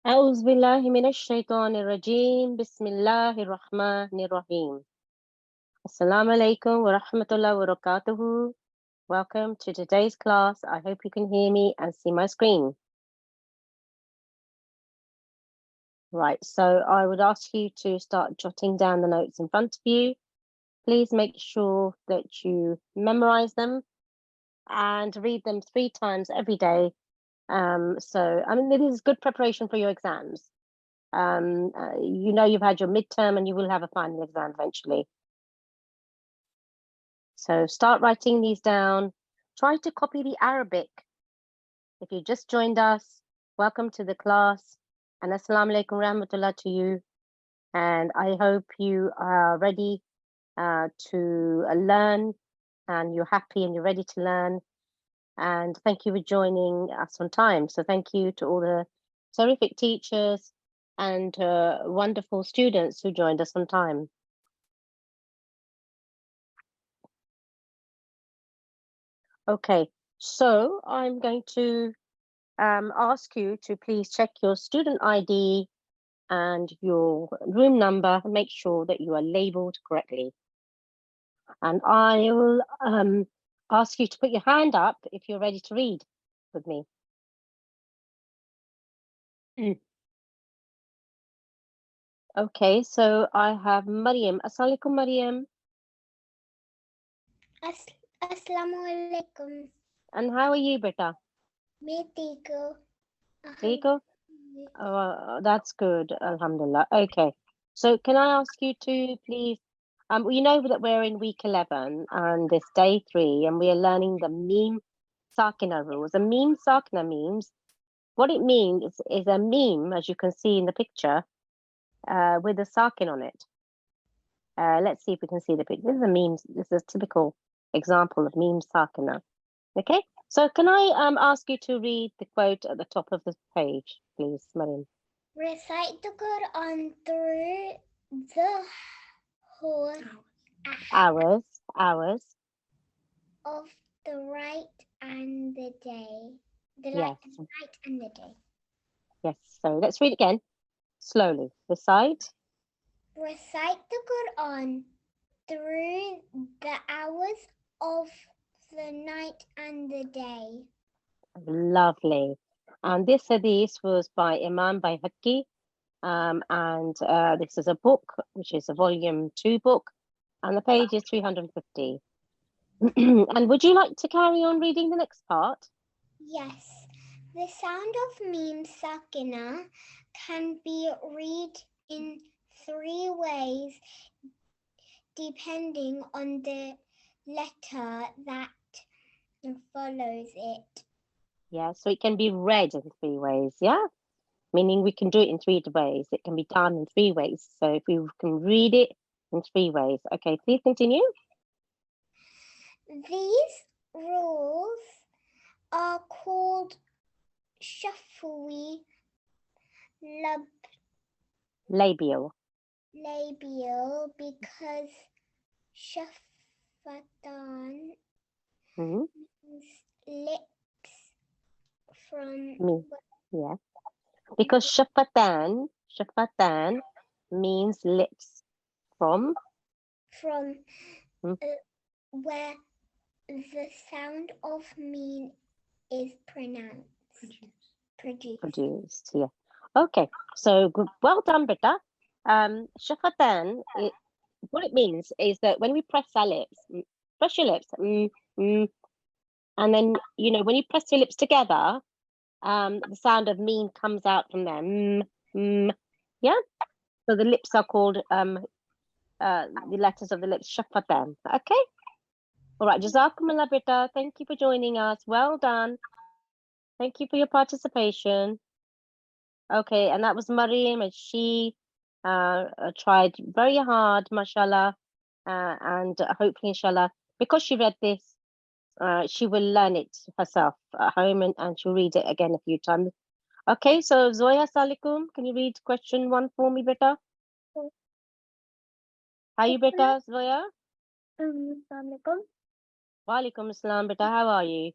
أعوذ بالله من الشيطان الرجيم بسم الله الرحمن الرحيم. Assalamu alaikum wa rahmatullahi wa barakatuhu. Welcome to today's class. I hope you can hear me and see my screen. Right, so I would ask you to start jotting down the notes in front of you. Please make sure that you memorize them and read them 3 times every day. It is good preparation for your exams. You know you've had your midterm and you will have a final exam eventually. So start writing these down. Try to copy the Arabic. If you just joined us, welcome to the class. And assalamu alaikum rahmatullah to you. And I hope you are ready to learn and you're happy and you're ready to learn. And thank you for joining us on time. So thank you to all the terrific teachers and wonderful students who joined us on time. Okay, so I'm going to ask you to please check your student ID and your room number and make sure that you are labeled correctly. And I will ask you to put your hand up if you're ready to read with me. Okay, so I have Maryam. Assalamu alaikum, Maryam. Assalamu alaikum. And how are you, beta? Me tigo. Tigo? That's good, alhamdulillah. Okay, so can I ask you to please, you know that we're in week 11 and this day 3 and we are learning the Meem Sakina rules. A Meem Sakina means, what it means is a meme, as you can see in the picture, with a Sakin on it. Let's see if we can see the picture. This is a meme, this is a typical example of Meem Sakina. Okay, so can I ask you to read the quote at the top of the page, please, Maryam? Recite the Quran through the whole Hours of the right and the day. The Yes. night and the day. Yes, so let's read again, slowly. Recite. Recite the Quran through the hours of the night and the day. Lovely. And this hadith was by Imam Bayhaqi, and this is a book, which is a volume 2 book, and the page is 350. And would you like to carry on reading the next part? Yes. The sound of Meem Sakina can be read in 3 ways depending on the letter that follows it. Yeah, so it can be read in 3 ways, yeah? Meaning we can do it in 3 ways. It can be done in 3 ways. So if we can read it in 3 ways. Okay, please continue. These rules are called Shafawi Labial. because Shafatan means lips from Yeah. Because shafatan means lips from where the sound of mean is produced. Yeah. Okay, so good. Well done, Beta. Shafatan, what it means is that when we press our lips, press your lips, and then, you know, when you press your lips together, the sound of mean comes out from there. Yeah. So the lips are called the letters of the lips, shafatan. Okay. All right. Jazakumullah, Beta. Thank you for joining us. Well done. Thank you for your participation. Okay, and that was Maryam, and she tried very hard, mashallah, and hopefully, inshallah, because she read this, she will learn it herself at home and she'll read it again a few times. Okay, so Zoya Salikum, can you read question 1 for me, beta? How are you, beta, Zoya? Assalamualaikum. Walaikum assalam, beta. How are you?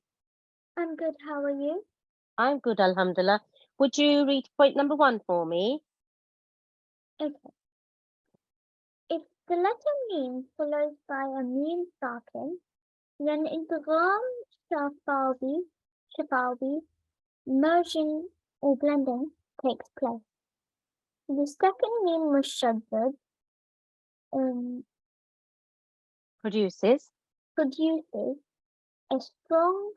I'm good. How are you? I'm good, alhamdulillah. would you read point number 1 for me? Okay. If the letter Meem follows by a Meem Sakin, then Idgham Shafawi, merging or blending takes place. The second Meem Mushaddad Produces. produces a strong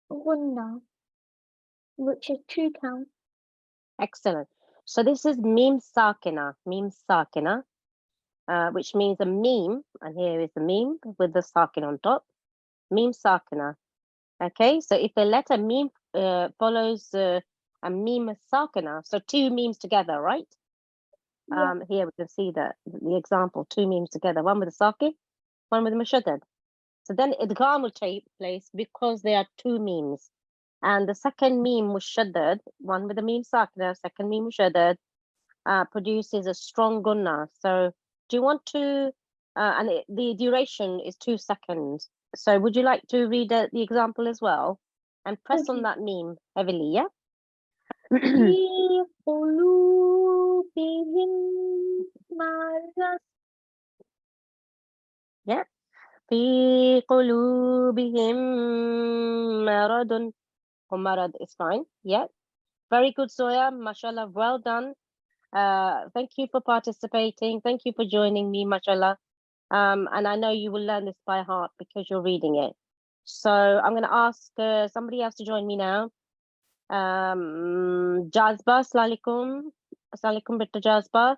gunna, which is 2 counts. Excellent. So this is Meem Sakina, which means a meme, and here is the meme with the Sakin on top. Meem Sakina. Okay, so if the letter Meem follows a Meem Sakina, so 2 memes together, right? Yeah. Here we can see the example, 2 memes together, one with a Sakin, one with a Mushaddad. So then idgham will take place because there are 2 memes. And the second meme mushaddad, one with the meme sakina, second meme mushaddad, produces a strong gunna. So do you want to, the duration is 2 seconds. So would you like to read the example as well? And press on that meme heavily, yeah? في قلوبهم مرض. Yeah. في قلوبهم مرض. Marad is fine. Yeah. Very good, Zoya. Mashallah. Well done. Thank you for participating. Thank you for joining me, mashallah. And I know you will learn this by heart because you're reading it. So I'm going to ask somebody else to join me now. Jazba, assalamualaikum. Assalamualaikum, beta Jazba.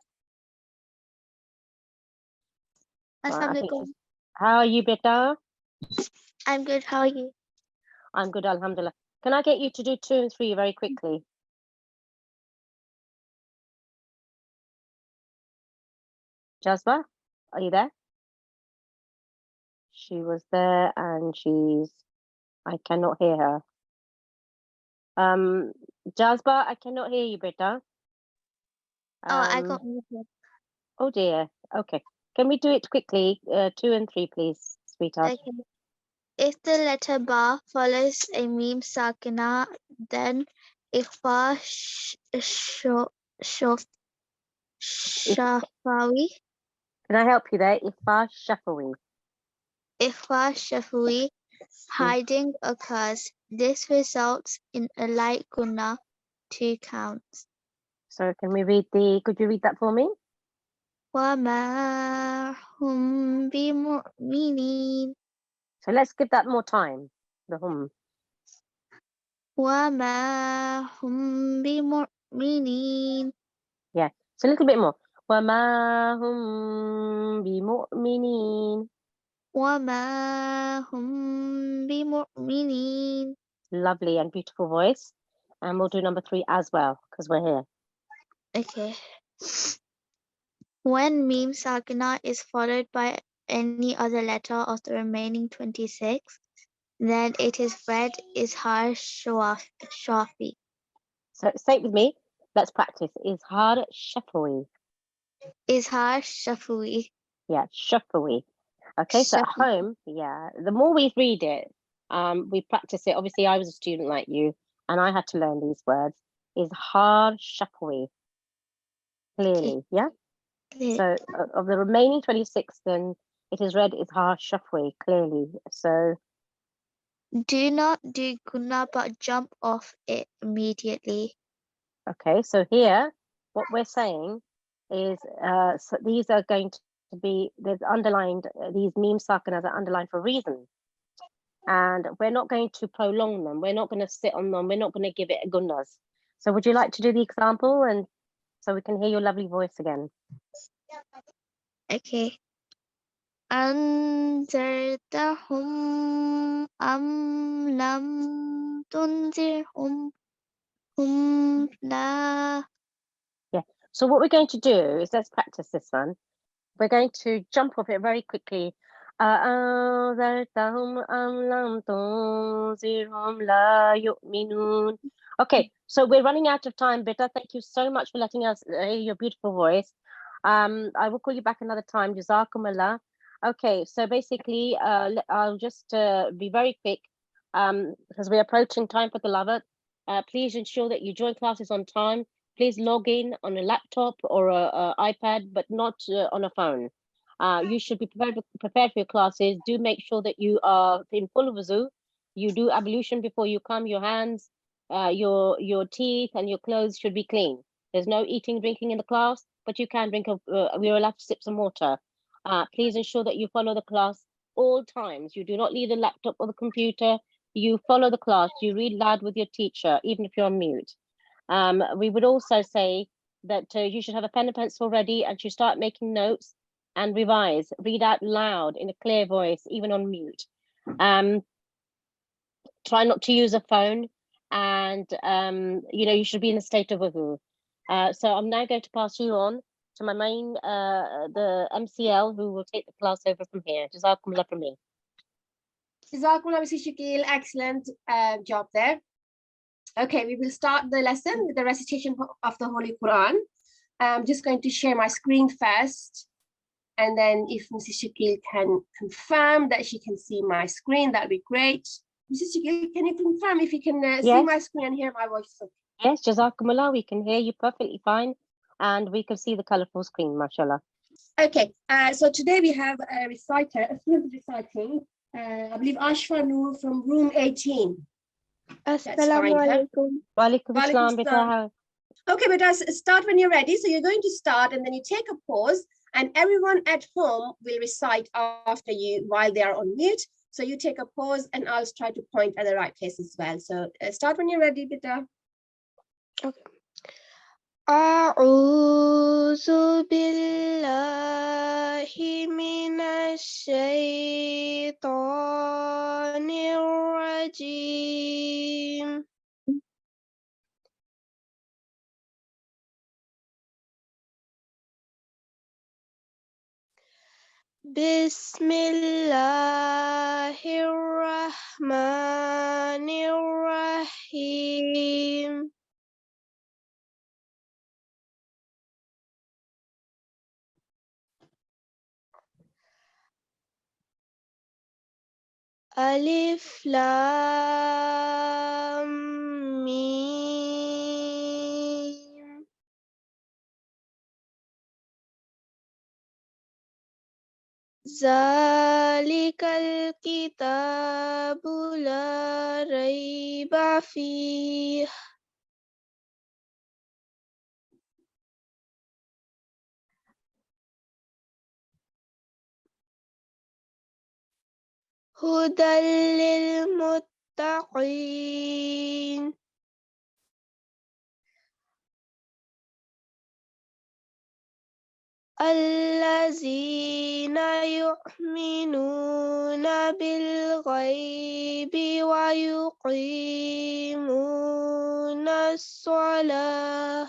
Assalamualaikum. How are you, beta? I'm good. How are you? I'm good, alhamdulillah. Can I get you to do 2 and 3 very quickly? Jazba, are you there? She was there and I cannot hear her. Jazba, I cannot hear you, beta. I got muted. Oh dear. Okay. Can we do it quickly? 2 and 3, please, sweetheart. Okay. If the letter Ba follows a Meem Sakina, then Ikhfa Shafawi. Can I help you there? Ifa Shafawi. Ikhfa Shafawi hiding occurs. This results in a light gunna, 2 counts. So can we could you read that for me? وَمَا هُمْ بِمُؤْمِنِينَ. So let's give that more time. The hum. وَمَا هُمْ بِمُؤْمِنِينَ. Yeah. So a little bit more. وَمَا هُمْ بِمُؤْمِنِينَ. وَمَا هُمْ بِمُؤْمِنِينَ. Lovely and beautiful voice. And we'll do number 3 as well, because we're here. Okay. When Meem Sakina is followed by any other letter of the remaining 26, then it is read Izhar Shafi. So say it with me. Let's practice. Izhar Shafawi. Izhar Shafi. Yeah, Shafawi. Okay, so at home, yeah, the more we read it, we practice it. Obviously, I was a student like you, and I had to learn these words. Izhar Shafawi. Clearly, yeah? So of the remaining 26, then it is read Izhar Shafawi, clearly. So Do not do gunna but jump off it immediately. okay, so here, what we're saying is, so these are going to be, there's underlined, these meme sakinas are underlined for a reason. And we're not going to prolong them. We're not going to sit on them. We're not going to give it a gunnas. So would you like to do the example and so we can hear your lovely voice again? Okay. أنذرتهم أم لم تنذرهم هم لا. Yeah. So what we're going to do is let's practice this one. We're going to jump off it very quickly. Okay, so we're running out of time, Beta. Thank you so much for letting us hear your beautiful voice. I will call you back another time. Jazakumullah. Okay, so basically, I'll just be very quick because we're approaching time for the lover. Please ensure that you join classes on time. Please log in on a laptop or a iPad, but not on a phone. You should be prepared for your classes. Do make sure that you are in full wuzu. You do ablution before you come. Your hands, your teeth, and your clothes should be clean. There's no eating, drinking in the class, but you can drink. We're allowed to sip some water. Please ensure that you follow the class all times. You do not leave the laptop or the computer. You follow the class. You read loud with your teacher, even if you're on mute. We would also say that you should have a pen and pencil ready and you start making notes and revise. Read out loud in a clear voice, even on mute. Try not to use a phone, and you should be in a state of wudu. So I'm now going to pass you on to my main, the MCL, who will take the class over from here. Jazakumullah from me. Jazakumullah, Mr. Shakil. Excellent job there. Okay, we will start the lesson with the recitation of the Holy Quran. I'm just going to share my screen first. And then if Mrs. Shakil can confirm that she can see my screen, that'd be great. Mrs. Shakil, can you confirm if you can see my screen and hear my voice? Yes, Jazakumullah, we can hear you perfectly fine. And we can see the colorful screen, mashallah. Okay, so today we have a reciter, a student reciting, I believe Ashfa Noor from room 18. Assalamu alaikum. Wa alaikum assalam, beta. Okay, beta, start when you're ready. So you're going to start and then you take a pause and everyone at home will recite after you while they are on mute. So you take a pause and I'll try to point at the right place as well. So start when you're ready, beta. Okay. أعوذ بالله من الشيطان الرجيم بسم الله الرحمن الرحيم ألف لام ميم ذلك الكتاب لا ريب فيه هدى للمتقين الذين يؤمنون بالغيب ويقيمون الصلاة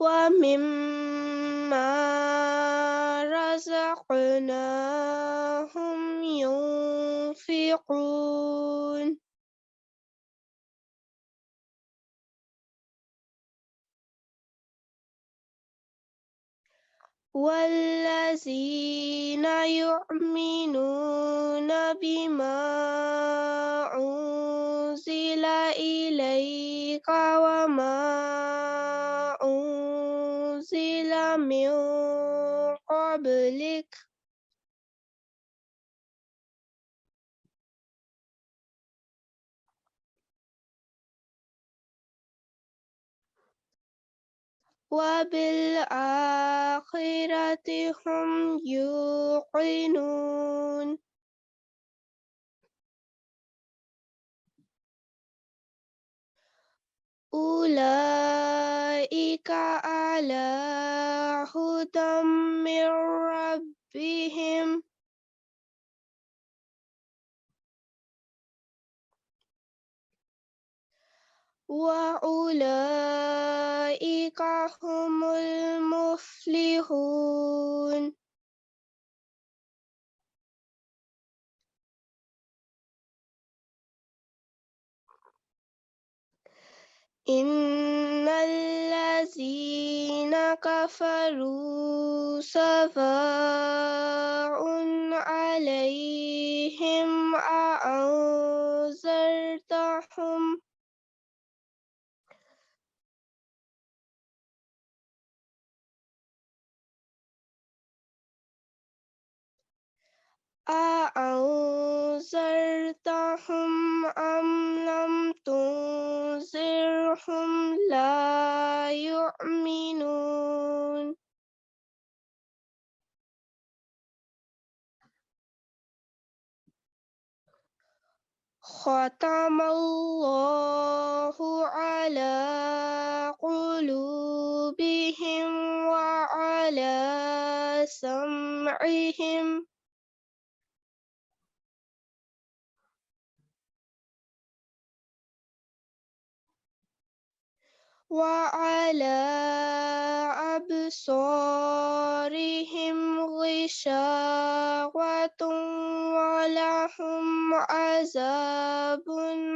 ومما رزقناهم ينفقون والذين يؤمنون بما أنزل إليك وما أنزل من قبلك وبالآخرة هم يوقنون أولئك على هدى من ربهم وأولئك هم المفلحون إن الذين كفروا سواء عليهم أأنذرتهم أم لم تنذرهم لا يؤمنون. ختم الله على قلوبهم وعلى سمعهم وعلى أبصارهم غشاوة ولهم عذاب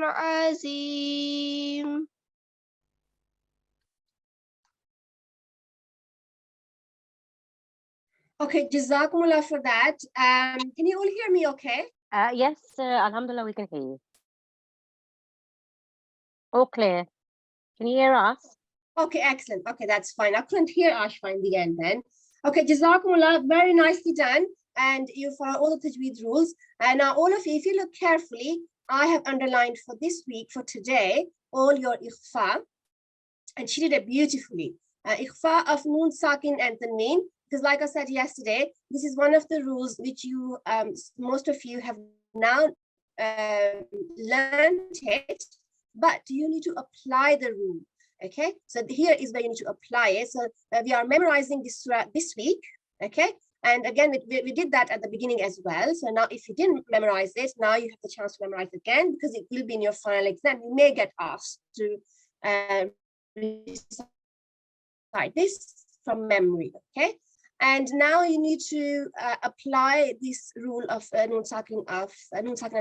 عظيم. Okay, Jazakumullah for that. Can you all hear me okay? Yes, Alhamdulillah, we can hear you. All clear. Can you hear us? Okay, excellent. Okay, that's fine. I couldn't hear Ashfa in the end then. Okay, Jazakumullah, very nicely done. And you follow all the tajweed rules. And now all of you, if you look carefully, I have underlined for this week, for today, all your ikhfa. And she did it beautifully. Ikhfa of Noon, Sakin, and Tanween. Because like I said yesterday, this is one of the rules which you, most of you have now learned it, but you need to apply the rule. Okay, so here is where you need to apply it. So we are memorizing this surah this week. Okay, and again, we did that at the beginning as well. So now if you didn't memorize it, now you have the chance to memorize again, because it will be in your final exam. You may get asked to recite this from memory. Okay, and now you need to apply this rule of Noon Sakin and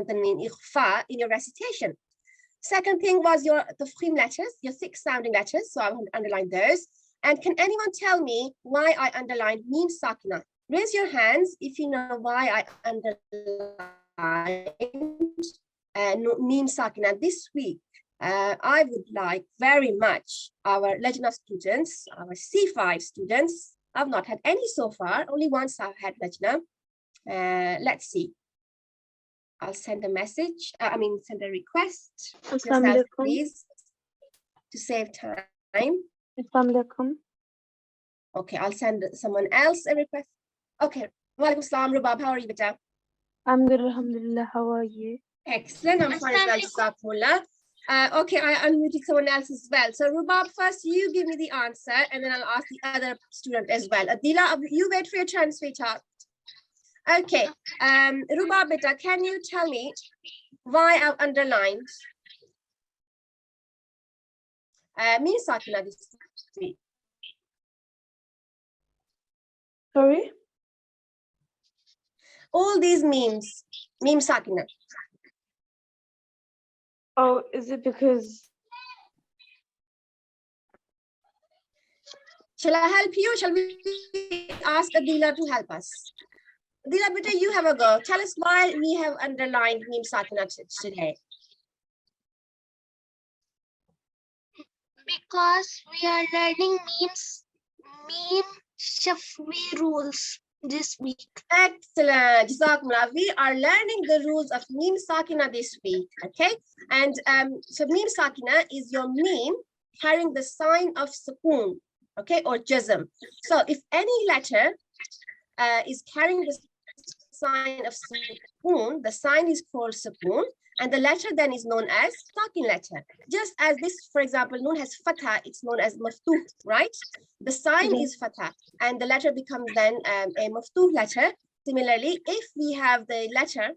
Tanween Ikhfa in your recitation. Second thing was your tafkhim letters, your thick sounding letters. So I will underline those. And can anyone tell me why I underlined Meem Sakina? Raise your hands if you know why I underlined Meem Sakina this week. I would like very much our Lajna students, our C5 students. I've not had any so far, only once I've had Lajna. Let's see. I'll send a message, send a request yourself, please, to save time. Okay, I'll send someone else a request. Okay, Walaikum Assalam, Rubab, how are you, beta? I'm good, alhamdulillah. How are you? Excellent, I'm fine as well, Jazakumullah. Okay, I unmuted someone else as well. So Rubab, first you give me the answer, and then I'll ask the other student as well. Adila, you wait for your turn, sweetheart. Okay, Ruba beta, can you tell me why I've underlined Meem Sakina this week? Sorry? All these memes, Meem Sakina. Oh, is it because... Shall I help you? Shall we ask Adila to help us? Adila, beta, you have a go. Tell us why we have underlined Meem Sakina today. Because we are learning Meem Shafawi rules this week. Excellent. Jazakumullah. We are learning the rules of Meem Sakina this week. Okay. And so Meem Sakina is your Meem carrying the sign of Sukoon, okay, or Jazm. So if any letter is carrying the sign of Sukoon, the sign is called Sukoon, and the letter then is known as Sakin letter. Just as this, for example, Noon has Fatha, it's known as Maftuh, right? The sign is Fatha, and the letter becomes then a Maftuh letter. Similarly, if we have the letter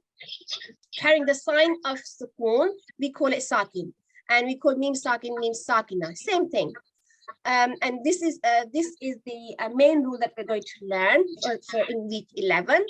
carrying the sign of Sukoon, we call it Sakin, and we call Meem Sakin, Meem Sakina, same thing. And this is the main rule that we're going to learn for in week 11.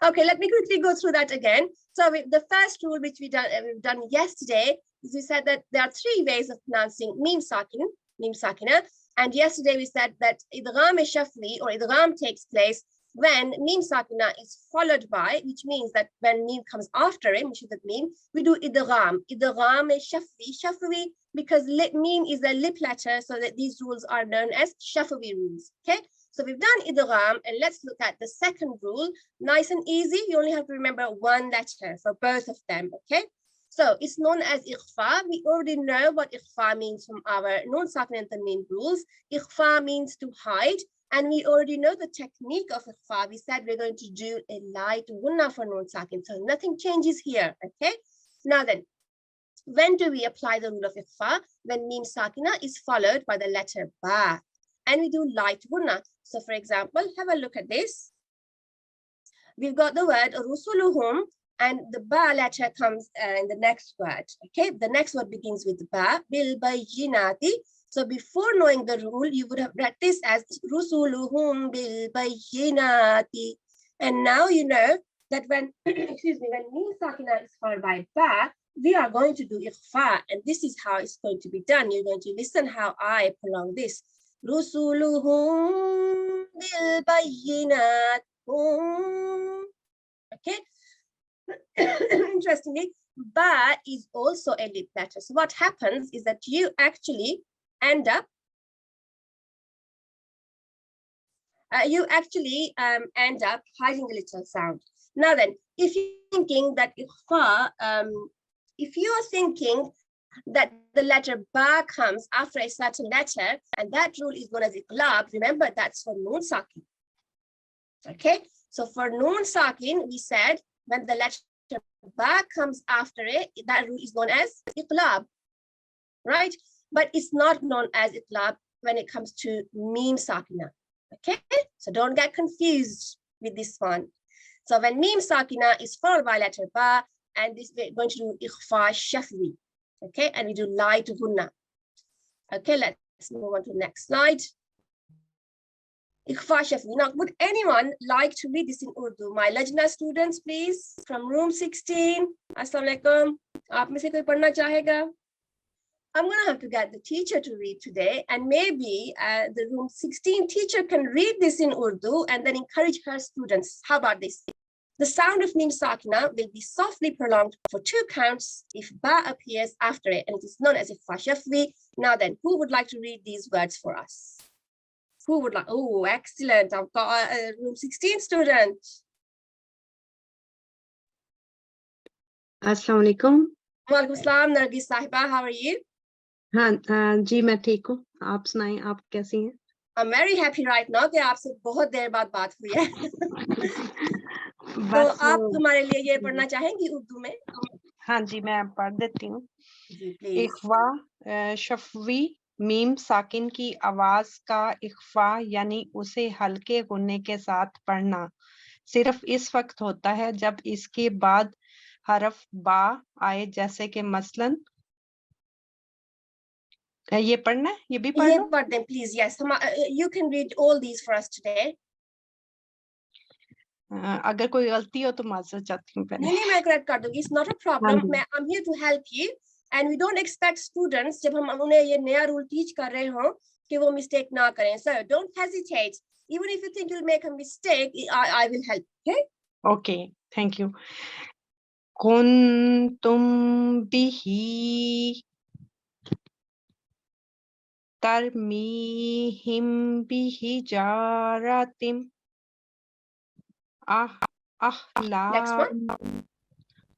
Okay, let me quickly go through that again. So the first rule which we've done yesterday is we said that there are 3 ways of pronouncing Meem Sakina, And yesterday we said that idgham-e-shafwi or idgham takes place when Meem Sakina is followed by, which means that when Meem comes after it, Meem, we do idgham. Idgham-e-shafwi, shafwi, because Meem is a lip letter, so that these rules are known as Shafawi rules. Okay, so we've done idgham, and let's look at the second rule. Nice and easy. You only have to remember one letter for both of them. Okay, so it's known as ikhfa. We already know what ikhfa means from our Nun Sakin and Tanween rules. Ikhfa means to hide. And we already know the technique of ikhfa. We said we're going to do a light gunna for Nun Sakin. So nothing changes here, okay? Now then, when do we apply the rule of ikhfa? When Meem Sakina is followed by the letter ba. And we do light gunna. So for example, have a look at this. We've got the word rusuluhum, and the ba letter comes in the next word, okay? The next word begins with ba, bil bayyinati. So before knowing the rule, you would have read this as rusuluhum bil bayyinati. And now you know that when, excuse me, when Meem Sakina is followed by ba, we are going to do ikhfa. And this is how it's going to be done. You're going to listen how I prolong this. Rusuluhum bil bayyinat. Okay. Interestingly, ba is also a lip letter. So what happens is that you actually end up end up hiding the little sound. Now then, if you're thinking that ikhfa, if you are thinking that the letter ba comes after a certain letter, and that rule is known as iqlab, remember that's for Nun Sakin. Okay, so for Nun Sakin, we said when the letter ba comes after it, that rule is known as iqlab, right? But it's not known as iqlab when it comes to Meem Sakina. Okay, so don't get confused with this one. So when Meem Sakina is followed by letter ba, and this we're going to do ikhfa shafwi. Okay, and we do light gunna. Okay, let's move on to the next slide. Ikhfa shafwi. Now, would anyone like to read this in Urdu? My Lajna students, please, from room 16. Assalamu alaikum. Aap mein se koi padhna chahega? I'm going to have to get the teacher to read today, and maybe the room 16 teacher can read this in Urdu and then encourage her students. How about this? The sound of Meem Sakina will be softly prolonged for 2 counts if ba appears after it, and it is known as ikhfa shafwi. Now then, who would like to read these words for us? Who would like? Oh, excellent. I've got a room 16 student. अस्सलाम वालेकुम। Walaikum salam, Nargis Sahiba. How are you? हाँ जी मैं ठीक हूँ, आप सुनाएं, आप कैसी हैं? I'm very happy right now कि आपसे बहुत देर बाद बात हुई है। तो आप तुम्हारे लिए ये पढ़ना चाहेंगी उर्दू में? हाँ जी मैं पढ़ देती हूँ। जी प्लीज। इख्वा शफवी मीम साकिन की आवाज का इख्फा यानी उसे हल्के गुन्ने के साथ पढ़ना सिर्फ इस वक्त होता है जब इसके बाद हरफ बा आए, जैसे कि मसलन ये पढ़ना है, ये भी पढ़ लो। पढ़ दें please. Yes, you can read all these for us today. अगर कोई गलती हो तो माजरत चाहती हूँ पहले। नहीं मैं करेक्ट कर दूंगी, it's not a problem. I'm here to help you, and we don't expect students जब हम उन्हें ये नया रूल टीच कर रहे हो कि वो मिस्टेक ना करें. So don't hesitate, even if you think you'll make a mistake, I will help. Okay? Okay, thank you. कुन्तुम बिही तरमीहिम बिहिजारतिम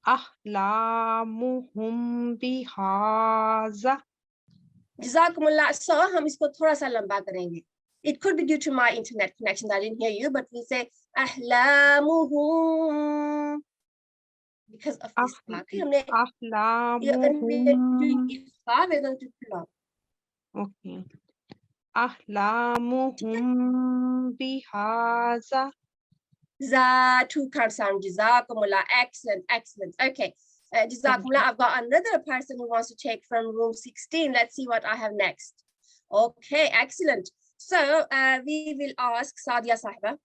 अहलामुहुम बिहाज़ा। Jazakumullah. So हम इसको थोड़ा सा लंबा करेंगे. It could be due to my internet connection. I didn't hear you, but we'll say ahlamuhum because of this. हमने when we are doing ikhfa, we're going to prolong. Okay. Ahlamuhum bihaza. Za, 2 count sound. Jazakumullah. Excellent, excellent. Okay. Jazakumullah. I've got another person who wants to take from room 16. Let's see what I have next. Okay, excellent. So we will ask Sadia Sahiba.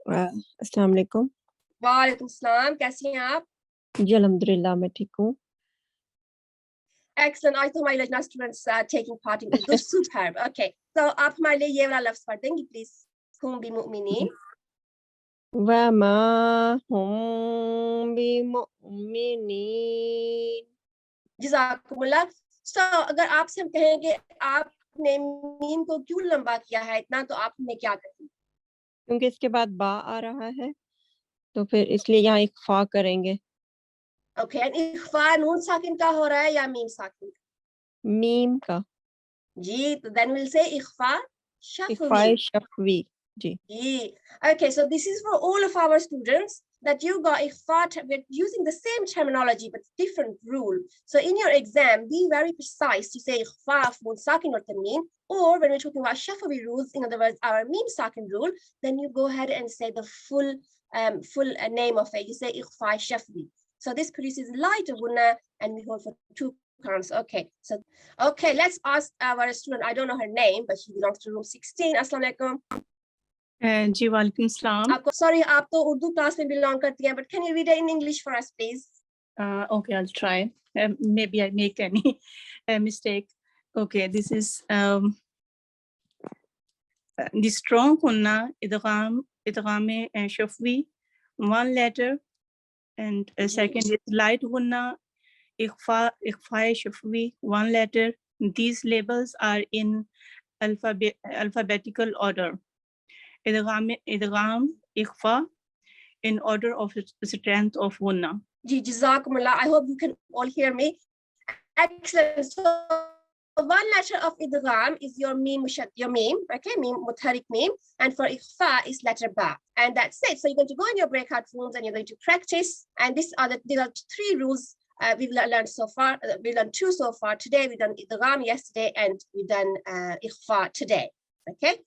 अस्सलाम वालेकुम। वालेकुम सलाम, कैसी हैं आप? जी अल्हम्दुलिल्लाह मैं ठीक हूँ। Excellent. I thought my last students are taking part in Urdu. Superb. Okay. So आप हमारे लिए ये वाला लफ्ज़ पढ़ देंगी please. Hum bi mu'minin. وما هم بمؤمنين. जज़ाकुमुल्लाह. So अगर आपसे हम कहेंगे आपने मीम को क्यों लंबा किया है इतना, तो आप हमें क्या कहेंगे? क्योंकि इसके बाद बा आ रहा है तो फिर इसलिए यहाँ इख्फा करेंगे. Okay. And इख्फा नून साकिन का हो रहा है या मीम साकिन का? मीम का. जी. तो then we'll say इख्फा इख्फा शफवी. शफवी. Ji. Ji. Okay. So this is for all of our students that you got ikhfa. We're using the same terminology but different rule. So in your exam, be very precise to say ikhfa, mun sakin or tanween. Or when we're talking about Shafawi rules, in other words, our Meem sakin rule, then you go ahead and say the full name of it. You say ikhfa Shafawi. So this produces lighter gunna, and we hold for 2 counts. Okay. So okay, let's ask our student. I don't know her name, but she belongs to room 16. Assalamu alaikum. जी वालेकुम सलाम. Sorry, आप तो Urdu class में belong करती हैं, but can you read it in English for us, please? Okay, I'll try. Maybe I make any mistake. Okay, this is the strong kunna idgham shafwi, 1 letter, and second is light kunna ikhfa shafwi, 1 letter. These labels are in alphabetical order. Idgham ikhfa in order of strength of gunna. Ji, jazakumullah. I hope you can all hear me. Excellent. So 1 letter of idgham is your meem, okay, meem, mutharik meem, and for ikhfa is letter ba, and that's it. So you're going to go in your breakout rooms and you're going to practice. And these are 3 rules we've learned so far. We've learned 2 so far. Today we've done idgham yesterday, and we've done ikhfa today. Okay.